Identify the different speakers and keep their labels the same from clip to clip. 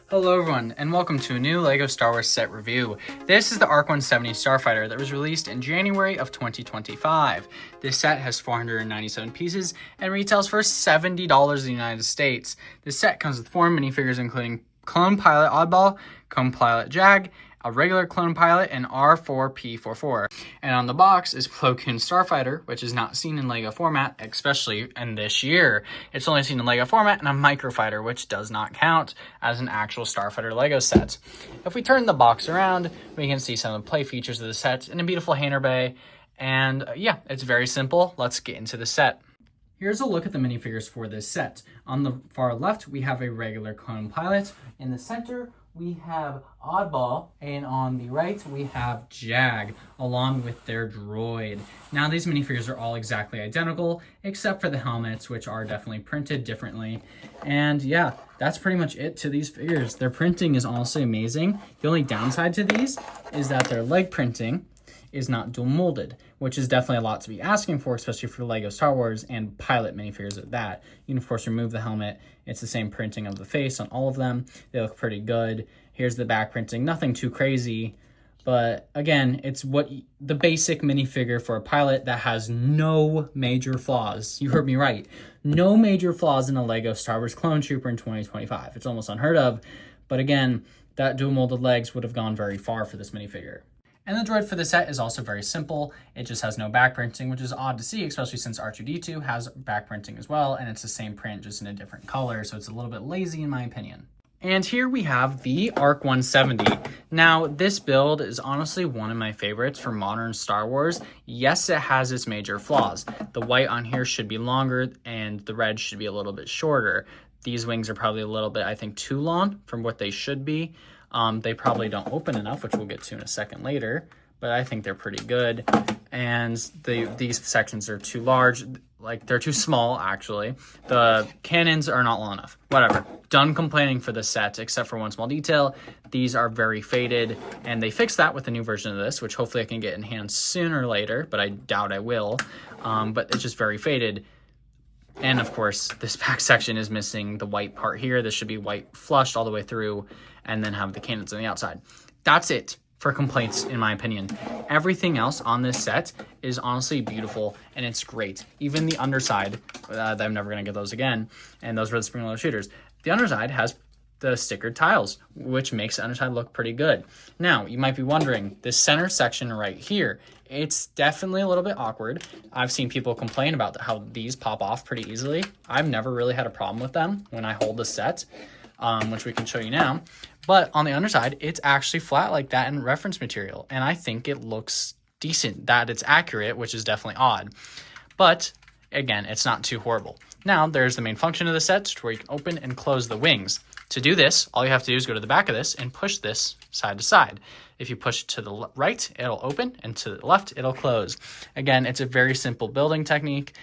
Speaker 1: Hello everyone, and welcome to a new LEGO Star Wars set review. This is the ARC-170 Starfighter that was released in January of 2025. This set has 497 pieces and retails for $70 in the United States. This set comes with 4 minifigures including Clone Pilot Oddball, Clone Pilot Jag, a regular Clone Pilot, and R4P44. And on the box is Plo Koon Starfighter, which is not seen in LEGO format, especially in this year. It's only seen in LEGO format, and a Microfighter, which does not count as an actual Starfighter LEGO set. If we turn the box around, we can see some of the play features of the set in a beautiful hangar bay. And yeah, it's very simple. Let's get into the set. Here's a look at the minifigures for this set. On the far left, we have a regular Clone Pilot. In the center, we have Oddball, and on the right, we have Jag, along with their droid. Now, these minifigures are all exactly identical, except for the helmets, which are definitely printed differently. And yeah, that's pretty much it to these figures. Their printing is honestly amazing. The only downside to these is that their leg printing is not dual molded, which is definitely a lot to be asking for, especially for LEGO Star Wars and pilot minifigures at that. You can of course remove the helmet. It's the same printing of the face on all of them. They look pretty good. Here's the back printing, nothing too crazy, but again, it's what the basic minifigure for a pilot that has no major flaws. You heard me right. No major flaws in a LEGO Star Wars Clone Trooper in 2025. It's almost unheard of, but again, that dual molded legs would have gone very far for this minifigure. And the droid for the set is also very simple. It just has no back printing, which is odd to see, especially since R2-D2 has back printing as well, and it's the same print, just in a different color, so it's a little bit lazy in my opinion. And here we have the ARC-170. Now, this build is honestly one of my favorites for modern Star Wars. Yes, it has its major flaws. The white on here should be longer, and the red should be a little bit shorter. These wings are probably a little bit, I think, too long from what they should be. They probably don't open enough, which we'll get to in a second later, but I think they're pretty good. And these sections are too large, like they're too small actually. The cannons are not long enough. Whatever, done complaining for the set, except for one small detail. These are very faded, and they fixed that with the new version of this, which hopefully I can get in hand sooner or later, but I doubt I will. But it's just very faded. And of course, this back section is missing the white part here. This should be white flushed all the way through, and then have the cannons on the outside. That's it for complaints, in my opinion. Everything else on this set is honestly beautiful, and it's great. Even the underside, I'm never gonna get those again, and those were the spring-loaded shooters. The underside has the stickered tiles, which makes the underside look pretty good. Now, you might be wondering, this center section right here, it's definitely a little bit awkward. I've seen people complain about how these pop off pretty easily. I've never really had a problem with them when I hold the set, which we can show you now. But on the underside, it's actually flat like that in reference material, and I think it looks decent, that it's accurate, which is definitely odd. But again, it's not too horrible. Now, there's the main function of the set, where you can open and close the wings. To do this, all you have to do is go to the back of this and push this side to side. If you push it to the right, it'll open, and to the left, it'll close. Again, it's a very simple building technique,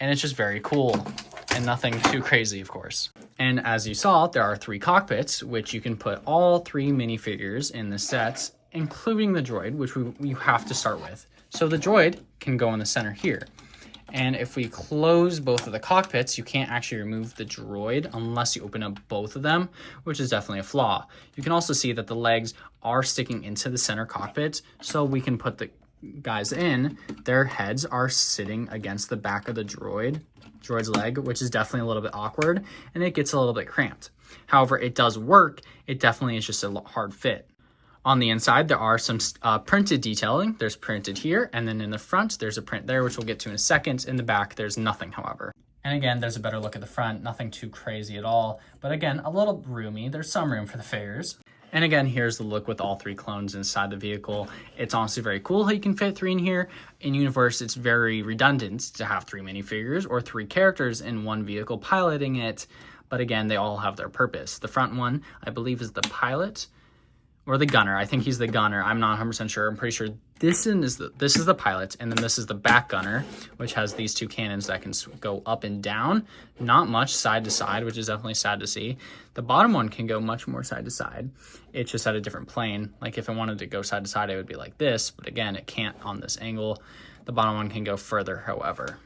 Speaker 1: and it's just very cool, and nothing too crazy, of course. And as you saw, there are 3 cockpits, which you can put all 3 minifigures in the sets, including the droid, which you have to start with. So the droid can go in the center here. And if we close both of the cockpits, you can't actually remove the droid unless you open up both of them, which is definitely a flaw. You can also see that the legs are sticking into the center cockpit, so we can put the guys in. Their heads are sitting against the back of the droid's leg, which is definitely a little bit awkward, and it gets a little bit cramped. However, it does work. It definitely is just a hard fit. On the inside, there are some printed detailing. There's printed here, and then in the front, there's a print there, which we'll get to in a second. In the back, there's nothing, however. And again, there's a better look at the front. Nothing too crazy at all, but again, a little roomy. There's some room for the figures. And again, here's the look with all 3 clones inside the vehicle. It's honestly very cool how you can fit 3 in here. In Universe, it's very redundant to have 3 minifigures or 3 characters in one vehicle piloting it. But again, they all have their purpose. The front one, I believe, is the pilot. Or the gunner. I think he's the gunner. I'm not 100% sure. I'm pretty sure this is the pilot, and then this is the back gunner, which has these 2 cannons that can go up and down. Not much side to side, which is definitely sad to see. The bottom one can go much more side to side. It's just at a different plane. Like if I wanted to go side to side, it would be like this, but again, it can't on this angle. The bottom one can go further, however.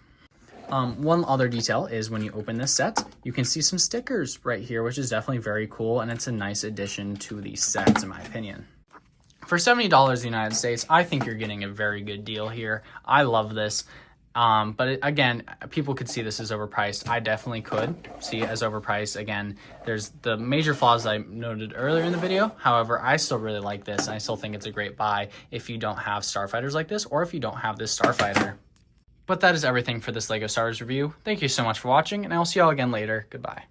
Speaker 1: One other detail is when you open this set, you can see some stickers right here, which is definitely very cool, and it's a nice addition to these sets, in my opinion. For $70 in the United States, I think you're getting a very good deal here. I love this. Again, people could see this as overpriced. I definitely could see it as overpriced. Again, there's the major flaws I noted earlier in the video. However, I still really like this, and I still think it's a great buy if you don't have Starfighters like this, or if you don't have this Starfighter. But that is everything for this LEGO Star Wars review. Thank you so much for watching, and I will see y'all again later. Goodbye.